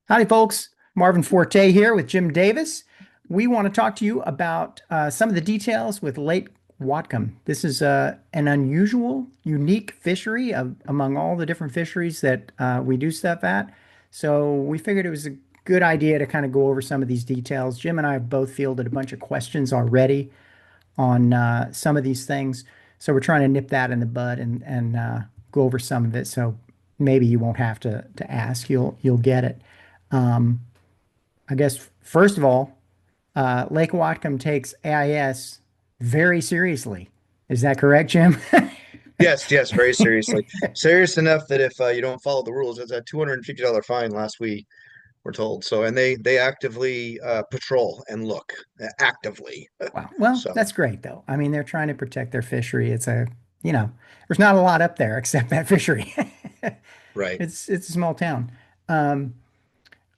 Howdy, folks. Marvin Forte here with Jim Davis. We want to talk to you about some of the details with Lake Whatcom. This is an unusual, unique fishery among all the different fisheries that we do stuff at. So we figured it was a good idea to kind of go over some of these details. Jim and I have both fielded a bunch of questions already on some of these things. So we're trying to nip that in the bud and go over some of it. So maybe you won't have to ask. You'll get it. Um, I guess first of all, Lake Whatcom takes AIS very seriously. Is that correct, Jim? Yes, yes, very seriously. Serious enough that if you don't follow the rules, it's a $250 fine last we were told. So, and they actively patrol and look actively. Wow. Well, So, that's great though. I mean, they're trying to protect their fishery. There's not a lot up there except that fishery. right. It's a small town. Um,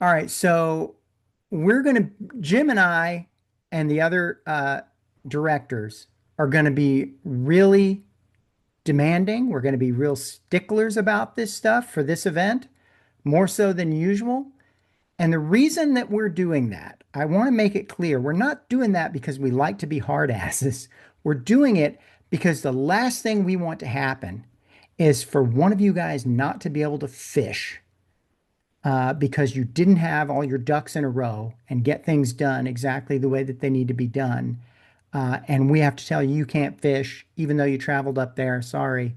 all right, so Jim and I and the other directors are gonna be really demanding. We're going to be real sticklers about this stuff for this event, more so than usual. And the reason that we're doing that, I want to make it clear, we're not doing that because we like to be hard asses. We're doing it because the last thing we want to happen is for one of you guys not to be able to fish because you didn't have all your ducks in a row and get things done exactly the way that they need to be done. And we have to tell you you can't fish, even though you traveled up there. Sorry,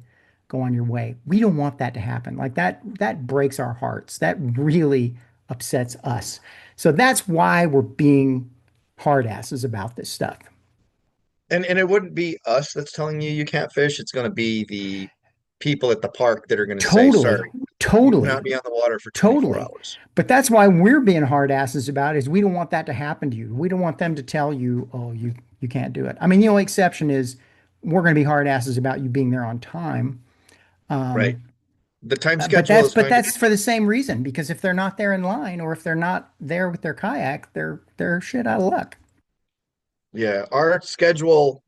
go on your way. We don't want that to happen. Like that breaks our hearts. That really upsets us. So that's why we're being hard asses about this stuff. And it wouldn't be us that's telling you you can't fish. It's going to be the people at the park that are going to say, Totally, sorry, you cannot totally, be on the water for 24 totally. hours. But that's why we're being hard asses about it, is we don't want that to happen to you. We don't want them to tell you, oh, you can't do it. I mean, the only exception is we're going to be hard asses about you being there on time. Right. The time But schedule that's is but going to that's for the same reason, because if they're not there in line or if they're not there with their kayak, they're shit out of luck. Yeah, our schedule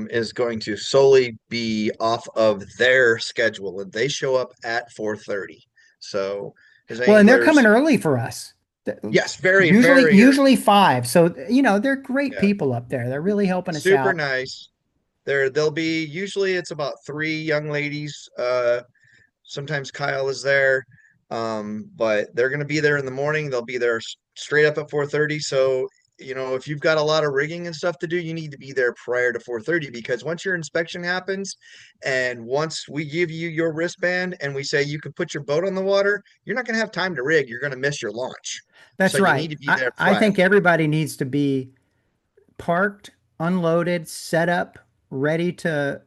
is going to solely be off of their schedule, and they show up at 4:30. So his Well, and they're coming anglers, early for us. yes, very, Usually very early. usually 5. So, they're great Yeah, people up there. They're really helping us super out. nice. They'll be usually it's about three young ladies. Sometimes Kyle is there. But they're gonna be there in the morning. They'll be there straight up at 4:30. So if you've got a lot of rigging and stuff to do, you need to be there prior to 4:30 because once your inspection happens and once we give you your wristband and we say you can put your boat on the water, you're not going to have time to rig. You're going to miss your launch. So That's you right. need to be there I prior. think everybody needs to be parked, unloaded, set up, ready to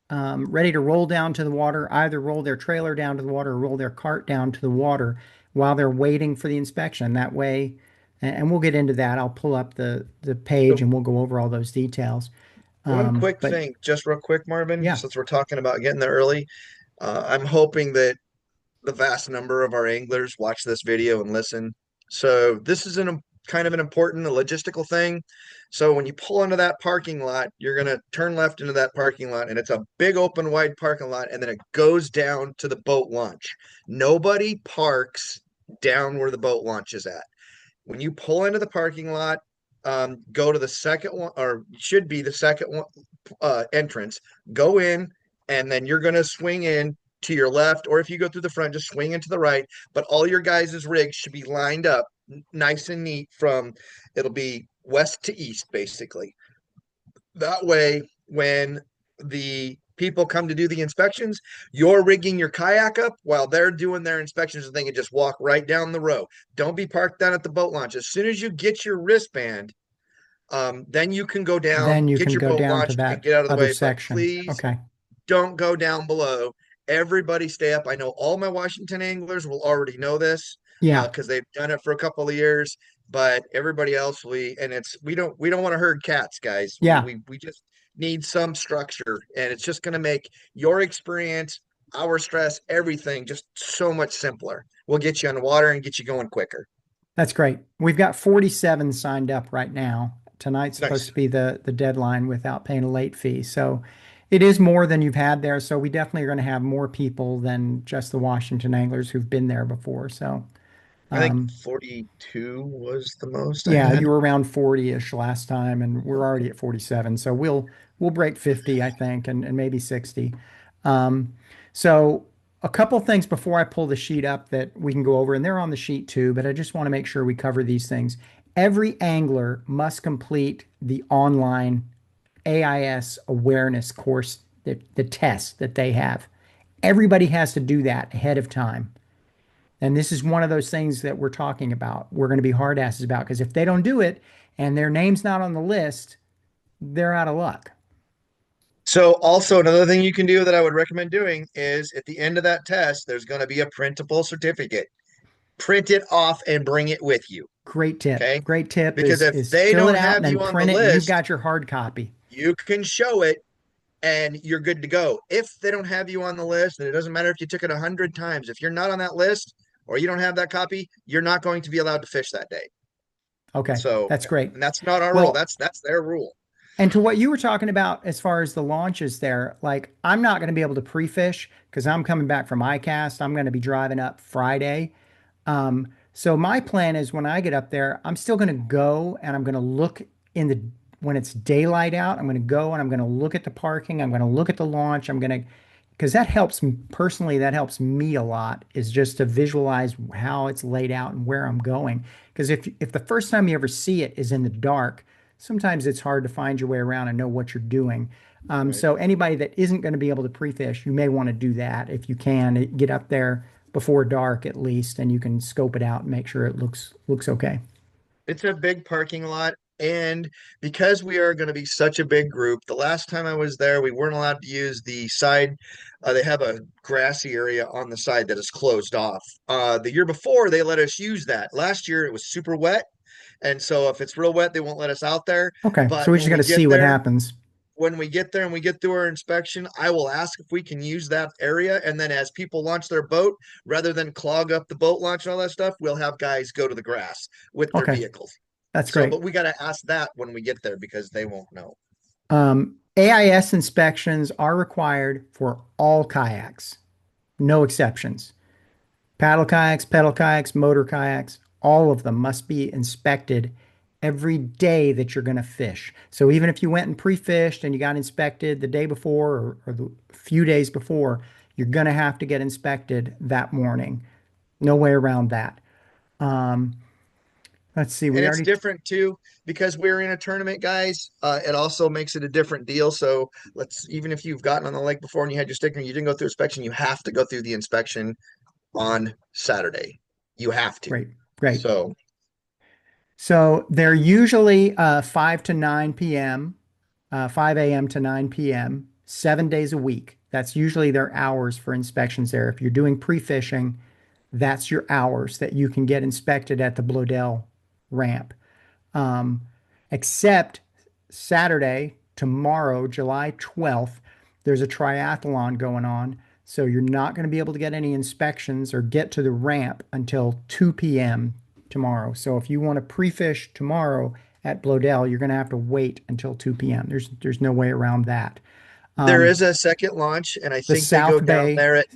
roll down to the water, either roll their trailer down to the water or roll their cart down to the water while they're waiting for the inspection. That way, and we'll get into that. I'll pull up the page So and we'll go over all those details. one quick But thing, just real quick, Marvin, yeah, since we're talking about getting there early, I'm hoping that the vast number of our anglers watch this video and listen. So this is kind of an important logistical thing. So when you pull into that parking lot, you're going to turn left into that parking lot and it's a big open wide parking lot and then it goes down to the boat launch. Nobody parks down where the boat launch is at. When you pull into the parking lot, go to the second one or should be the second one entrance, go in and then you're going to swing in to your left, or if you go through the front, just swing into the right. But all your guys' rigs should be lined up nice and neat it'll be west to east, basically. That way, when the people come to do the inspections, you're rigging your kayak up while they're doing their inspections and they can just walk right down the row. Don't be parked down at the boat launch. As soon as you get your wristband, then you can go down, then you get can your go boat down to launched, and that get out of the other way. But section. please Okay. don't go down below. Everybody stay up. I know all my Washington anglers will already know this Yeah. because they've done it for a couple of years. But everybody else, we don't want to herd cats, guys. We Yeah. we we just need some structure, and it's just going to make your experience, our stress, everything just so much simpler. We'll get you on the water and get you going quicker. That's great. We've got 47 signed up right now. Tonight's supposed Nice. to be the deadline without paying a late fee. So it is more than you've had there. So we definitely are going to have more people than just the Washington anglers who've been there before. So I think 42 was the most I Yeah, you had. were around 40-ish last time, and we're already at 47. So we'll break 50, I think, and maybe 60. Um, so a couple things before I pull the sheet up that we can go over, and they're on the sheet too, but I just want to make sure we cover these things. Every angler must complete the online AIS awareness course, the test that they have. Everybody has to do that ahead of time. And this is one of those things that we're talking about. We're going to be hard asses about because if they don't do it and their name's not on the list, they're out of luck. So, also another thing you can do that I would recommend doing is at the end of that test, there's going to be a printable certificate. Print it off and bring it with you. Great tip. Okay. Great tip Because is if is they fill it don't out and have then you on the print it and you've list, got your hard copy. you can show it and you're good to go. If they don't have you on the list, and it doesn't matter if you took it 100 times, if you're not on that list or you don't have that copy, you're not going to be allowed to fish that day. Okay, So, that's great. and that's not our rule. Well, That's their rule. and to what you were talking about as far as the launches there, like I'm not going to be able to pre-fish because I'm coming back from ICAST. I'm going to be driving up Friday. So my plan is when I get up there, I'm still going to go and I'm going to look in the when it's daylight out, I'm going to go and I'm going to look at the parking. I'm going to look at the launch. I'm going to because that helps personally, that helps me a lot is just to visualize how it's laid out and where I'm going. Because if the first time you ever see it is in the dark, sometimes it's hard to find your way around and know what you're doing. Right. So anybody that isn't going to be able to pre-fish, you may want to do that if you can get up there before dark at least, and you can scope it out and make sure it looks okay. It's a big parking lot. And because we are going to be such a big group, the last time I was there, we weren't allowed to use the side. They have a grassy area on the side that is closed off. The year before, they let us use that. Last year, it was super wet. And so if it's real wet, they won't let us out there. Okay, so But we just got to see what happens. when we get there and we get through our inspection, I will ask if we can use that area. And then as people launch their boat, rather than clog up the boat launch and all that stuff, we'll have guys go to the grass with their Okay, vehicles. that's So, great. but we got to ask that when we get there because they won't know. AIS inspections are required for all kayaks, no exceptions. Paddle kayaks, pedal kayaks, motor kayaks, all of them must be inspected every day that you're going to fish. So even if you went and pre-fished and you got inspected the day before or the few days before, you're going to have to get inspected that morning. No way around that. Um, let's see, And we it's already, different too because we're in a tournament, guys. It also makes it a different deal. So let's even if you've gotten on the lake before and you had your sticker and you didn't go through inspection, you have to go through the inspection on Saturday. You have to. great, great. So So they're usually 5 to 9 p.m., 5 a.m. to 9 p.m., 7 days a week. That's usually their hours for inspections there. If you're doing pre-fishing, that's your hours that you can get inspected at the Blodell ramp. Um, except Saturday, tomorrow, July 12th, there's a triathlon going on. So you're not going to be able to get any inspections or get to the ramp until 2 p.m. tomorrow. So if you want to pre-fish tomorrow at Blodell, you're going to have to wait until 2 p.m. There's no way around that. there Um, is a second launch, and I the think they go South down Bay there at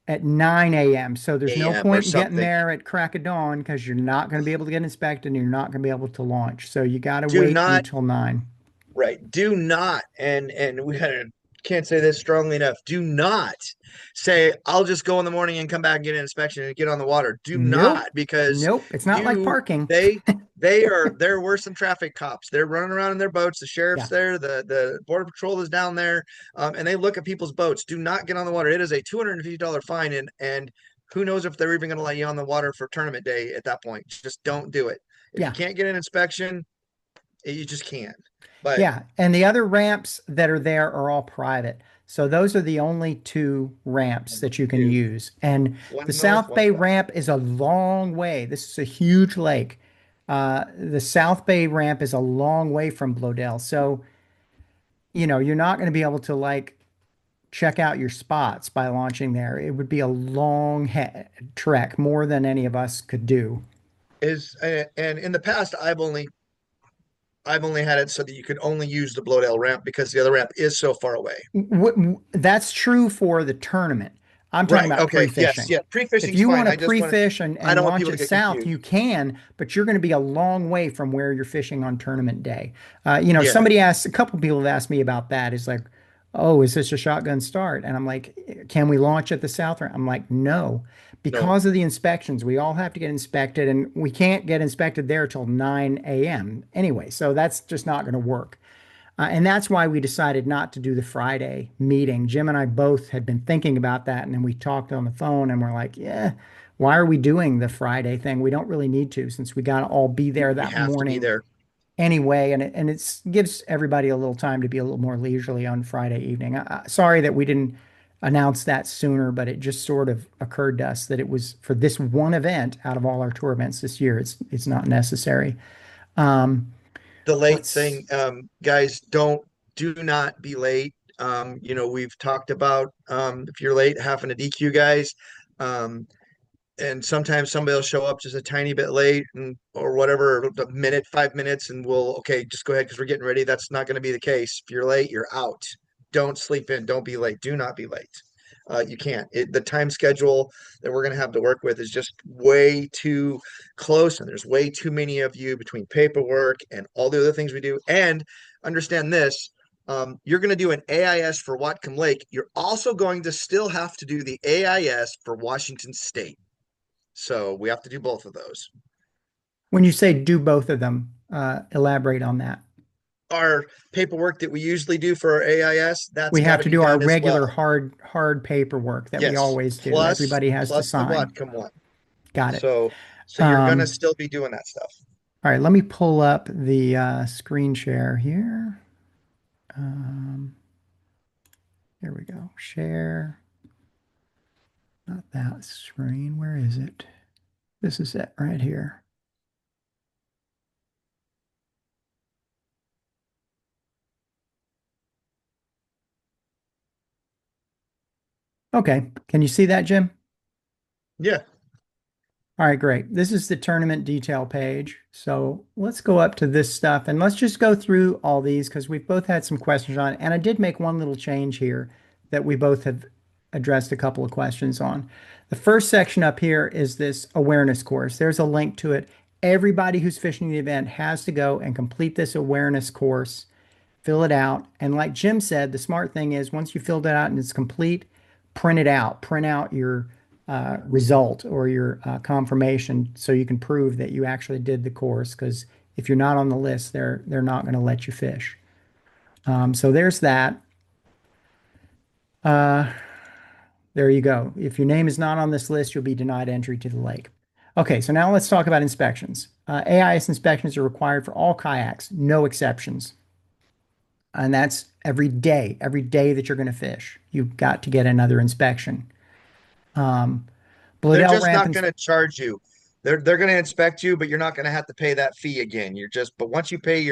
at 9 a.m. So there's 9 no a.m. or point in getting something. there at crack of dawn because you're not going to be able to get inspected and you're not going to be able to launch. So you got to Do wait not until 9. Right. Do not, and we gotta can't say this strongly enough. Do not say, I'll just go in the morning and come back and get an inspection and get on the water. Do Nope. not, because Nope. It's not like you parking. they're worse than traffic cops. They're running around in their boats. The sheriff's Yeah. there, the border patrol is down there, and they look at people's boats. Do not get on the water. It is a $250 fine, and who knows if they're even going to let you on the water for tournament day at that point. Just don't do it. If you Yeah. can't get an inspection, you just can't. But Yeah. And the other ramps that are there are all private. So those are the only two ramps that you can two. use. And the One north, South one Bay south. ramp is a long way. This is a huge lake. The South Bay ramp is a long way from Blodell. So, you're not going to be able to like check out your spots by launching there. It would be a long trek, more than any of us could do. And in the past, I've only had it so that you could only use the Bloedel ramp because the other ramp is so far away. That's true for the tournament. I'm talking Right. about Okay. Yes. pre-fishing. Yeah. If Pre-fishing's you want fine. to I pre-fish I and don't want launch people to it get south, you confused. can, but you're going to be a long way from where you're fishing on tournament day. Yeah. A couple people have asked me about that. Is like, oh, is this a shotgun start? And I'm like, can we launch at the south? I'm like, no, No. because of the inspections. We all have to get inspected, and we can't get inspected there till 9 a.m. anyway. So that's just not going to work. And that's why we decided not to do the Friday meeting. Jim and I both had been thinking about that, and then we talked on the phone, and we're like, yeah, why are we doing the Friday thing? We don't really need to, since we got to all be there We that have to be morning there. anyway, and it gives everybody a little time to be a little more leisurely on Friday evening. Sorry that we didn't announce that sooner, but it just sort of occurred to us that it was for this one event out of all our tour events this year. It's not necessary. Um, The late let's thing, guys, do not be late. We've talked about if you're late, having to DQ guys. Um, and sometimes somebody will show up just a tiny bit late and or whatever, a minute, 5 minutes, and we'll okay, just go ahead because we're getting ready. That's not going to be the case. If you're late, you're out. Don't sleep in. Don't be late. Do not be late. You can't. The time schedule that we're going to have to work with is just way too close, and there's way too many of you between paperwork and all the other things we do. And understand this: you're going to do an AIS for Whatcom Lake. You're also going to still have to do the AIS for Washington State. So we have to do both of those. When you say do both of them, elaborate on that. Our paperwork that we usually do for our AIS, that's We got have to to be do our done as regular well. hard paperwork that we Yes, always do. plus Everybody has to plus the sign. Whatcom one. Got it. So you're gonna Um, still be doing that stuff. all right, let me pull up the screen share here. Um, here we go. Share. Not that screen. Where is it? This is it right here. Okay. Can you see that, Jim? Yeah. All right, great. This is the tournament detail page. So let's go up to this stuff and let's just go through all these because we've both had some questions on it. And I did make one little change here that we both have addressed a couple of questions on. The first section up here is this awareness course. There's a link to it. Everybody who's fishing the event has to go and complete this awareness course, fill it out. And like Jim said, the smart thing is once you filled it out and it's complete, print it out. Print out your result or your confirmation so you can prove that you actually did the course. Because if you're not on the list, they're not going to let you fish. So there's that. Uh, there you go. If your name is not on this list, you'll be denied entry to the lake. Okay, so now let's talk about inspections. AIS inspections are required for all kayaks, no exceptions. And that's every day that you're going to fish. You've got to get another inspection. Um, They're Bladell just ramp, not gonna charge you. They're gonna inspect you, but you're not gonna have to pay that fee again. You're just but once you get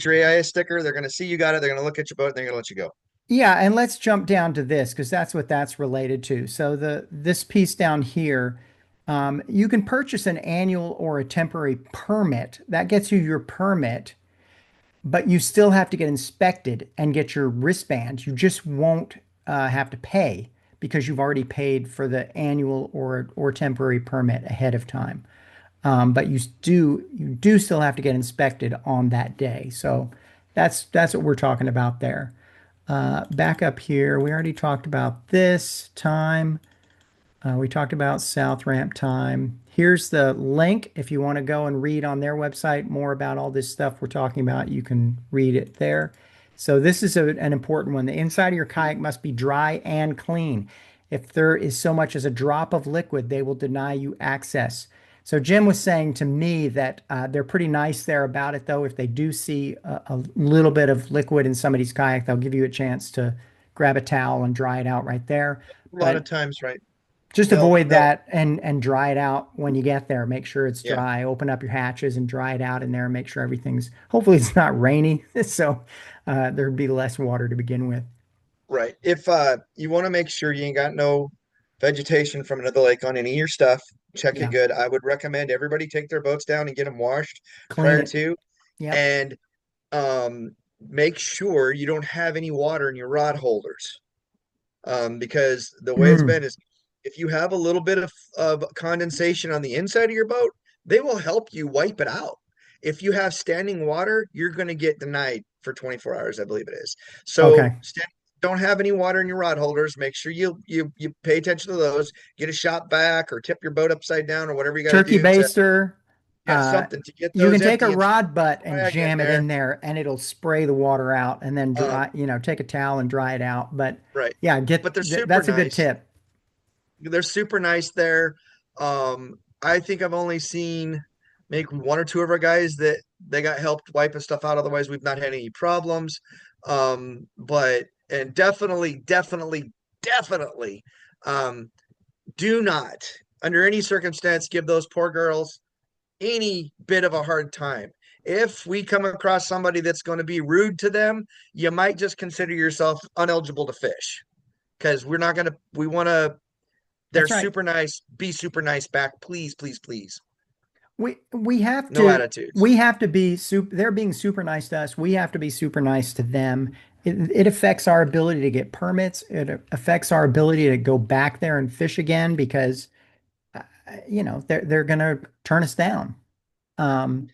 your AIS sticker, they're gonna see you got it, they're gonna look at your boat, and they're gonna let you go. yeah, and let's jump down to this because that's what that's related to. So this piece down here, you can purchase an annual or a temporary permit. That gets you your permit, but you still have to get inspected and get your wristbands. You just won't have to pay because you've already paid for the annual or temporary permit ahead of time. But you do still have to get inspected on that day. So that's what we're talking about there. Back up here, we already talked about this time. We talked about South Ramp time. Here's the link. If you want to go and read on their website more about all this stuff we're talking about, you can read it there. So this is an important one. The inside of your kayak must be dry and clean. If there is so much as a drop of liquid, they will deny you access. So Jim was saying to me that they're pretty nice there about it, though. If they do see a little bit of liquid in somebody's kayak, they'll give you a chance to grab a towel and dry it out right there. A lot of But times, right? just avoid They'll that and dry it out when you get there. Make sure it's yeah. dry. Open up your hatches and dry it out in there and make sure everything's hopefully it's not rainy. So there'd be less water to begin with. Right. If you want to make sure you ain't got no vegetation from another lake on any of your stuff, check it Yeah. good. I would recommend everybody take their boats down and get them washed Clean prior it. to, Yep. and make sure you don't have any water in your rod holders. Because the way it's been Mm. is if you have a little bit of condensation on the inside of your boat, they will help you wipe it out. If you have standing water, you're going to get denied for 24 hours, I believe it is. So Okay. don't have any water in your rod holders. Make sure you pay attention to those. Get a shop vac or tip your boat upside down or whatever you got to Turkey do to baster. yeah something to get You those can take a empty and rod butt and drag in jam it there. in there and it'll spray the water out and then Um, dry, take a towel and dry it out. But right, yeah, but they're super that's a good nice. tip. They're super nice there. I think I've only seen maybe one or two of our guys that they got helped wiping stuff out. Otherwise, we've not had any problems. But and definitely, um, do not under any circumstance give those poor girls any bit of a hard time. If we come across somebody that's going to be rude to them, you might just consider yourself uneligible to fish because we're not going to, we want to they're That's right. super nice. Be super nice back, please, please, please. We have No to attitudes. be super, they're being super nice to us. We have to be super nice to them. It affects our ability to get permits. It affects our ability to go back there and fish again because they're gonna turn us down. Um,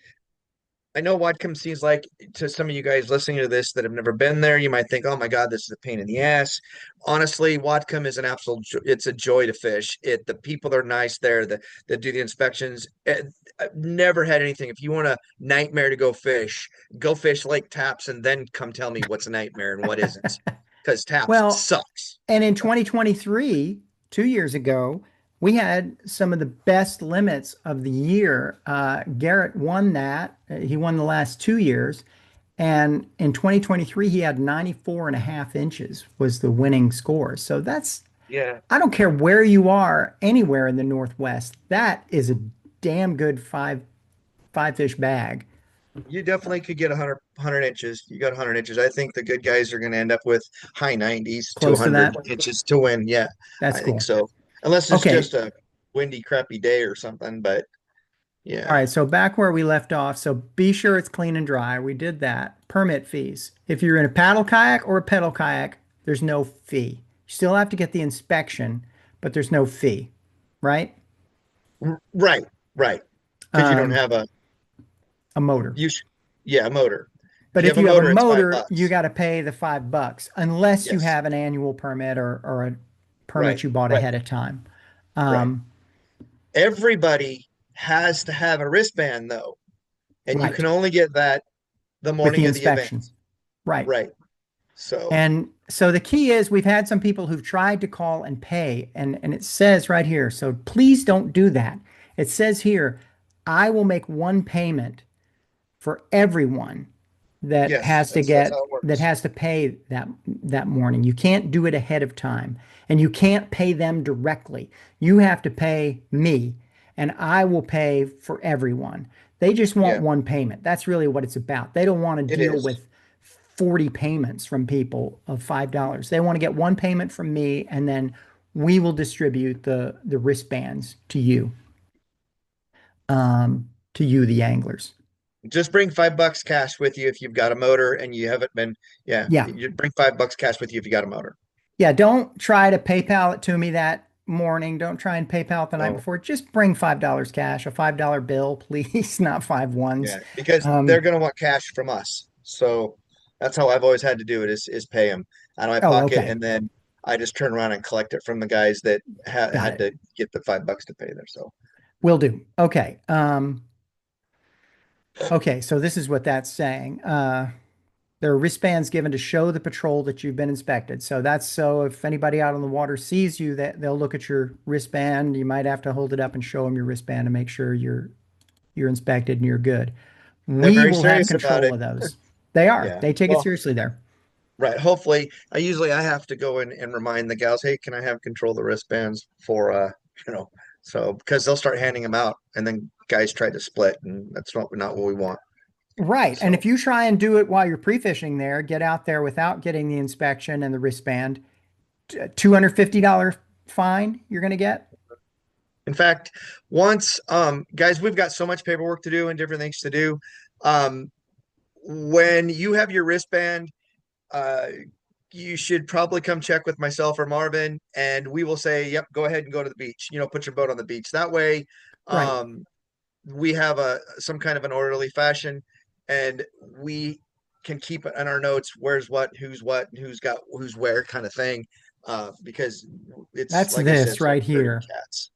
I know Whatcom seems like to some of you guys listening to this that have never been there, you might think, "Oh my God, this is a pain in the ass." Honestly, Whatcom is an absolute. It's a joy to fish. The people are nice there. That do the inspections. I've never had anything. If you want a nightmare to go fish Lake Taps, and then come tell me what's a nightmare and what isn't, because Taps well, sucks. and in 2023, 2 years ago, we had some of the best limits of the year. Garrett won that. He won the last 2 years. And in 2023, he had 94 and a half inches was the winning score. So Yeah, I don't care where you are, anywhere in the Northwest, that is a damn good five fish bag. you definitely could get 100 inches. You got 100 inches. I think the good guys are going to end up with high 90s to Close to 100 that. inches to win. Yeah, That's I think cool. so. Unless it's Okay. just a windy, crappy day or something. But All yeah, right, so back where we left off. So be sure it's clean and dry. We did that. Permit fees. If you're in a paddle kayak or a pedal kayak, there's no fee. You still have to get the inspection, but there's no fee, right? right, right. Because you don't Um, have a a motor. you sh yeah, a motor. If But you if have a you have a motor, it's five motor, you bucks. got to pay the $5 unless you Yes, have an annual permit or a right, permit you bought right, ahead of time. right. Um, Everybody has to have a wristband though, and you right. can only get that the With the morning of the event. inspection. Right. Right. So And so the key is we've had some people who've tried to call and pay, and it says right here, so please don't do that. It says here, I will make one payment for everyone yes, that's how it that works. has to pay that morning. You can't do it ahead of time, and you can't pay them directly. You have to pay me, and I will pay for everyone. They just want Yeah, one payment. That's really what it's about. They don't want to it deal is. with 40 payments from people of $5. They want to get one payment from me, and then we will distribute the wristbands to you, the anglers. Just bring $5 cash with you if you've got a motor and you haven't been. Yeah, Yeah. you bring $5 cash with you if you got a motor. Yeah, don't try to PayPal it to me that morning. Don't try and PayPal it the night No, before. Just bring $5 cash, a $5 bill, please, not five ones. yeah, because they're Um, gonna want cash from us. So that's how I've always had to do it is pay them out of my oh, pocket, okay. and then I just turn around and collect it from the guys that Got had it. to get the $5 to pay there. So Will do. Okay. Okay, so this is what that's saying. There are wristbands given to show the patrol that you've been inspected. So that's so if anybody out on the water sees you, that they'll look at your wristband. You might have to hold it up and show them your wristband to make sure you're inspected and you're good. they're We very will have serious about control it. of those. They are. Yeah. They take it Well, seriously there. right. Hopefully, I have to go in and remind the gals, hey, can I have control of the wristbands for you know, so because they'll start handing them out, and then guys try to split, and that's not what we want. Right. And So, if you try and do it while you're pre-fishing there, get out there without getting the inspection and the wristband, $250 fine you're going to get. in fact, once, guys, we've got so much paperwork to do and different things to do. Um, when you have your wristband, uh, you should probably come check with myself or Marvin, and we will say, yep, go ahead and go to the beach. Put your boat on the beach. That way, Right. um, we have a some kind of an orderly fashion, and we can keep it in our notes where's what, and who's got who's where kind of thing. Because it's That's like I said, this it's like right herding here. cats.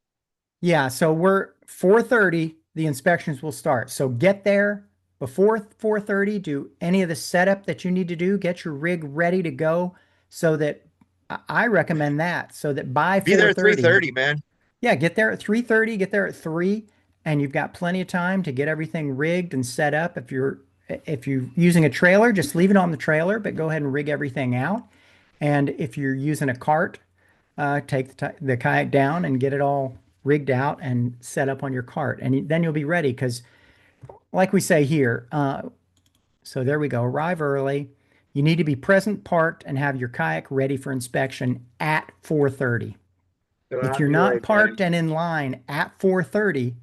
Yeah, so we're 4:30, the inspections will start. So get there before 4:30, do any of the setup that you need to do, get your rig ready to go so that I recommend that so that by Be there at 4:30, 3:30, man. yeah, get there at 3:30, get there at 3, and you've got plenty of time to get everything rigged and set up. If you're using a trailer, just leave it on the trailer, but go ahead and rig everything out. And if you're using a cart, take the kayak down and get it all rigged out and set up on your cart. And then you'll be ready because, like we say here, so there we go, arrive early. You need to be present, parked, and have your kayak ready for inspection at 4:30. Don't If have to you're be not late, man. parked and in line at 4:30,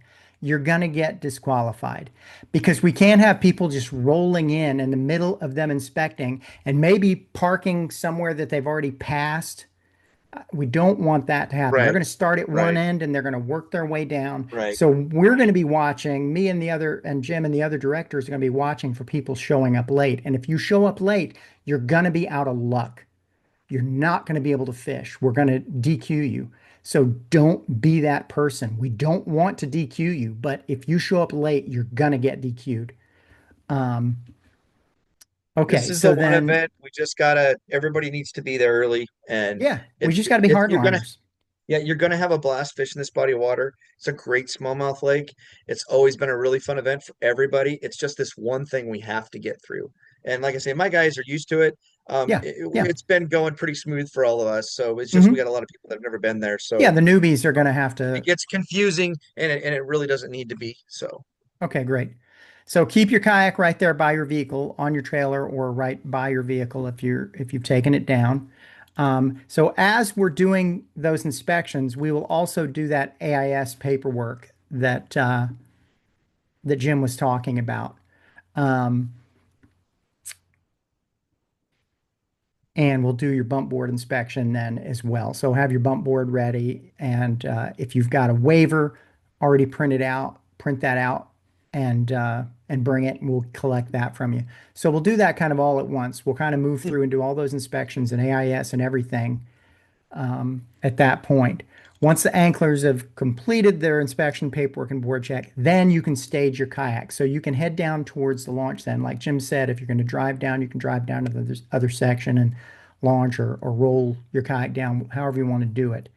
you're going to get disqualified because we can't have people just rolling in the middle of them inspecting and maybe parking somewhere that they've already passed. We don't want that to happen. They're Right, going to start at one right, end and they're going to work their way down. right. So we're going to be watching, me and the other, and Jim and the other directors are going to be watching for people showing up late. And if you show up late, you're going to be out of luck. You're not going to be able to fish. We're going to DQ you. So don't be that person. We don't want to DQ you, but if you show up late, you're going to get DQ'd. Um, This okay, is the so one then, event we just gotta. Everybody needs to be there early, and yeah, we it's just got to be it's you're gonna hardliners. yeah, you're gonna have a blast fishing this body of water. It's a great smallmouth lake. It's always been a really fun event for everybody. It's just this one thing we have to get through. And like I say, my guys are used to it. Yeah, yeah. It's been going pretty smooth for all of us. So it's just we Hmm. got a lot of people that have never been there. Yeah, So the newbies are going to have it to. gets confusing, and it really doesn't need to be. So Okay, great. So keep your kayak right there by your vehicle on your trailer or right by your vehicle if you've taken it down. So as we're doing those inspections, we will also do that AIS paperwork that Jim was talking about. Um, and we'll do your bump board inspection then as well. So have your bump board ready, and if you've got a waiver already printed out, print that out and bring it, and we'll collect that from you. So we'll do that kind of all at once. We'll kind of move through and do all those inspections and AIS and everything at that point. Once the anglers have completed their inspection paperwork and board check, then you can stage your kayak. So you can head down towards the launch then. Like Jim said, if you're going to drive down, you can drive down to the other section and launch or roll your kayak down, however you want to do it.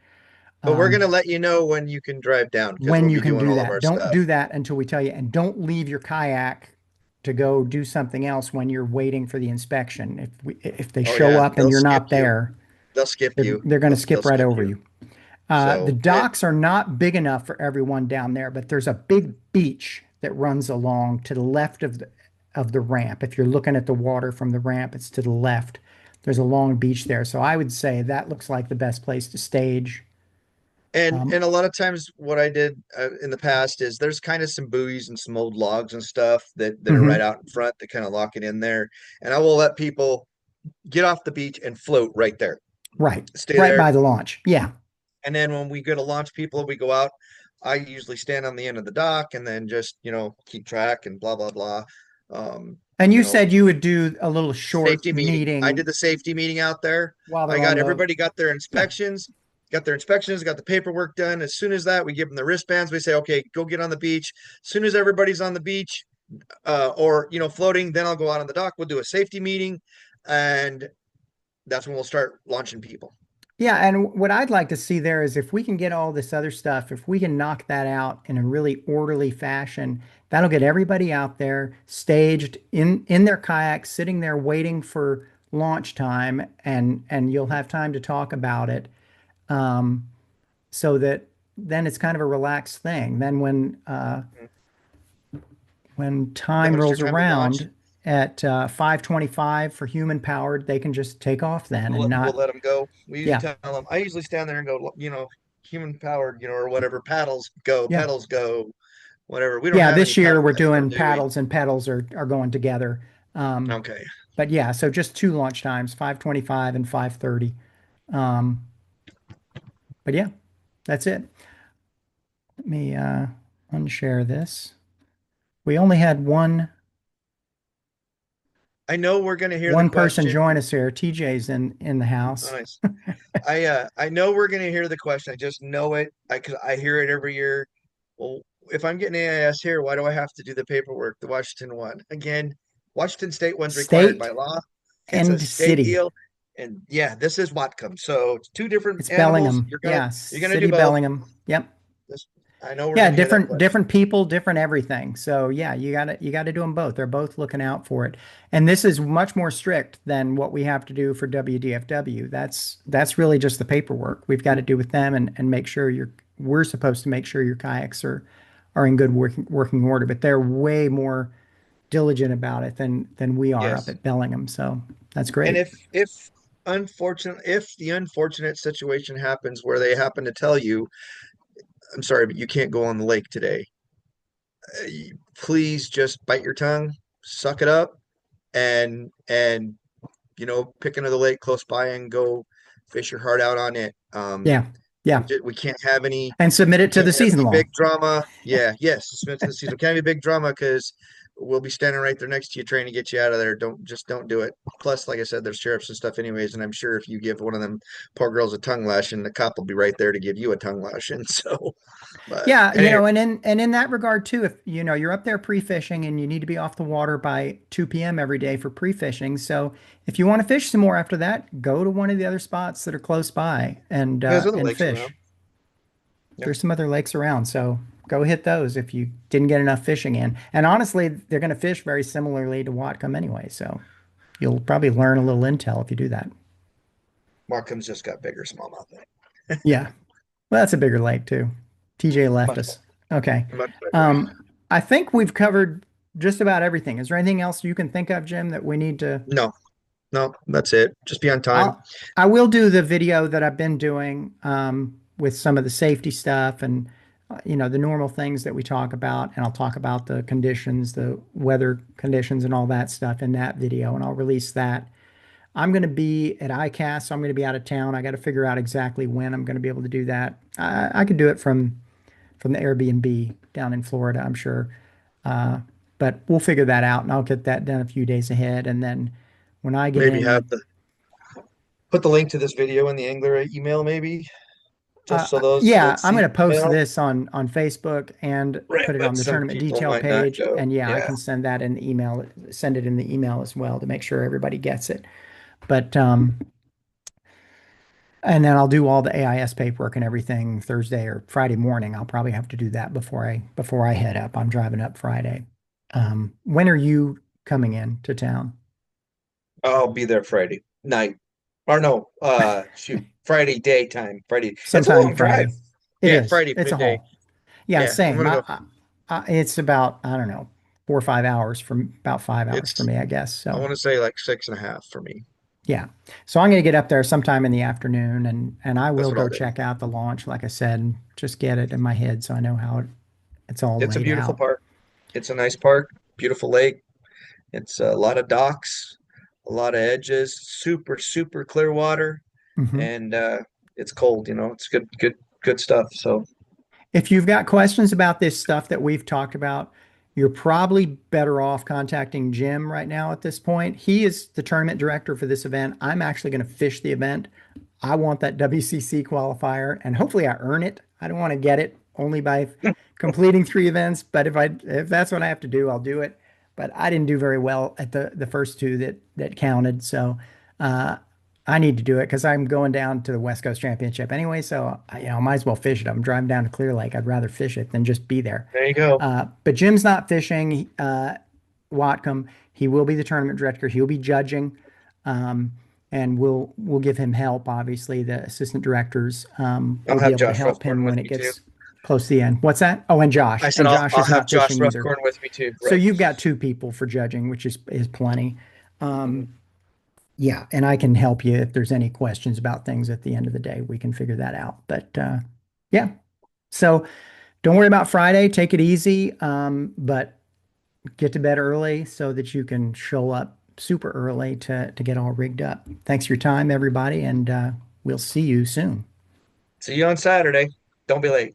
but we're gonna let you know when you can drive down because When we'll you be can doing do all of that, our don't stuff. do that until we tell you, and don't leave your kayak to go do something else when you're waiting for the inspection. If they Oh show yeah, up and they'll you're skip not you. there, They'll skip they're you. they're going to They'll skip right skip over you. you. The So it docks are not big enough for everyone down there, but there's a big beach that runs along to the left of the ramp. If you're looking at the water from the ramp, it's to the left. There's a long beach there. So I would say that looks like the best place to stage. and Um, a lot of times what I did in the past is there's kind of some buoys and some old logs and stuff that are right mhm, out in front that kind of lock it in there. And I will let people get off the beach and float right there. right, Stay right there. by the launch. Yeah. And then when we go to launch people, we go out. I usually stand on the end of the dock and then just, keep track and blah, blah, blah. Um, And you you know, said you would do a little short Safety meeting. I did meeting the safety meeting out there. while I they're got on the, everybody yeah, got their inspections, got the paperwork done. As soon as that, we give them the wristbands. We say, okay, go get on the beach. As soon as everybody's on the beach, or floating, then I'll go out on the dock. We'll do a safety meeting, and that's when we'll start launching people. yeah. And what I'd like to see there is if we can get all this other stuff, if we can knock that out in a really orderly fashion, that'll get everybody out there staged in their kayaks, sitting there waiting for launch time, and you'll have time to talk about it. Um, so that then it's kind of a relaxed thing. Then when Then time when it's your rolls time to launch, around at 5:25 for human powered, they can just take off then and we'll not, let them go. We usually yeah, tell them. I usually stand there and go, human powered, or whatever. yeah. Pedals go, whatever. We don't Yeah, have any this year pedals we're that we're doing doing. paddles and pedals are going together. Um, Okay. But yeah, so just two launch times, 5:25 and 5:30. Um, but yeah, that's it. Let me unshare this. We only had I know we're going to hear the one person question. join us here. TJ's in the house. Nice. I know we're going to hear the question. I just know it. I hear it every year. Well, if I'm getting AIS here, why do I have to do the paperwork? The Washington one. Again, Washington State one's required by State law. It's a and state city. deal. And yeah, this is Whatcom. So it's two different It's animals. Bellingham. Yeah, You're gonna do City both. Bellingham. Yep. This, I know we're Yeah, gonna hear that different question. different people, different everything. So yeah, you gotta do them both. They're both looking out for it. And this is much more strict than what we have to do for WDFW. That's really just the paperwork we've got to do with them and make sure we're supposed to make sure your kayaks are in good working order. But they're way more diligent about it than we are up Yes. at Bellingham. So that's And great. if the unfortunate situation happens where they happen to tell you, I'm sorry, but you can't go on the lake today, uh, please just bite your tongue, suck it up, and pick another lake close by and go fish your heart out on it. Yeah. Yeah. We can't have any And submit we it to can't the have season any law. big drama. Yeah, yes, it's meant to the season. We can't have any big drama because we'll be standing right there next to you trying to get you out of there. Don't do it. Plus, like I said, there's sheriffs and stuff anyways, and I'm sure if you give one of them poor girls a tongue lashing, the cop will be right there to give you a tongue lashing. So, but Yeah, anyway, and in that regard too, if you're up there pre-fishing and you need to be off the water by 2 p.m. every day for pre-fishing. So if you want to fish some more after that, go to one of the other spots that are close by there's other and lakes around. fish. Yeah, There's some other lakes around, so go hit those if you didn't get enough fishing in. And honestly, they're going to fish very similarly to Whatcom anyway, so you'll probably learn a little intel if you do that. Markham's just got bigger smallmouth. Yeah. Well, that's a bigger lake too. TJ left Much us. Okay. much bigger. Um, I think we've covered just about everything. Is there anything else you can think of, Jim, that we need to? No, no, that's it. Just be on time. I will do the video that I've been doing with some of the safety stuff and the normal things that we talk about, and I'll talk about the conditions, the weather conditions, and all that stuff in that video, and I'll release that. I'm going to be at ICAST, so I'm going to be out of town. I got to figure out exactly when I'm going to be able to do that. I could do it from the Airbnb down in Florida, I'm sure. Uh, but we'll figure that out, and I'll get that done a few days ahead. And then when I get Maybe have in, the put the link to this video in the Angler email, maybe just so those yeah, that I'm see going to the post email. this on Facebook and Right, put it on but the some tournament people detail might not page. go. And yeah, I Yeah, can send it in the email as well to make sure everybody gets it. But and then I'll do all the AIS paperwork and everything Thursday or Friday morning. I'll probably have to do that before I head up. I'm driving up Friday. When are you coming in to town? I'll be there Friday night. Or no, shoot, Friday daytime. Friday. It's a Sometime long drive. Friday. It Yeah, is. Friday It's a midday. haul. Yeah, Yeah, I'm same. gonna go. It's about, I don't know, 4 or 5 hours from about 5 hours for It's me, I guess. I So want to say like 6.5 for me. yeah. So I'm going to get up there sometime in the afternoon and I That's will what go I'll do. check out the launch, like I said, and just get it in my head so I know how it's all It's a laid beautiful out. park. It's a nice park, beautiful lake. It's a lot of docks, a lot of edges, super, super clear water, Mhm. and it's cold, It's good stuff. So If you've got questions about this stuff that we've talked about, you're probably better off contacting Jim right now at this point. He is the tournament director for this event. I'm actually going to fish the event. I want that WCC qualifier and hopefully I earn it. I don't want to get it only by completing 3 events, but if that's what I have to do, I'll do it. But I didn't do very well at the first two that counted, so uh, I need to do it because I'm going down to the West Coast Championship anyway. So I might as well fish it. I'm driving down to Clear Lake. I'd rather fish it than just be there. there you go. But Jim's not fishing. Whatcom. He will be the tournament director. He'll be judging, um, and we'll give him help. Obviously, the assistant directors I'll will be have able to Josh help Roughcorn him with when it me too. gets close to the end. What's that? Oh, and I Josh. said And I'll Josh I'll is have not Josh fishing either. Roughcorn with me too. So Right. you've got two people for judging, which is plenty. Mhm. Um, yeah, and I can help you if there's any questions about things at the end of the day. We can figure that out. But yeah, so don't worry about Friday. Take it easy, but get to bed early so that you can show up super early to get all rigged up. Thanks for your time, everybody, and we'll see you soon. See you on Saturday. Don't be late.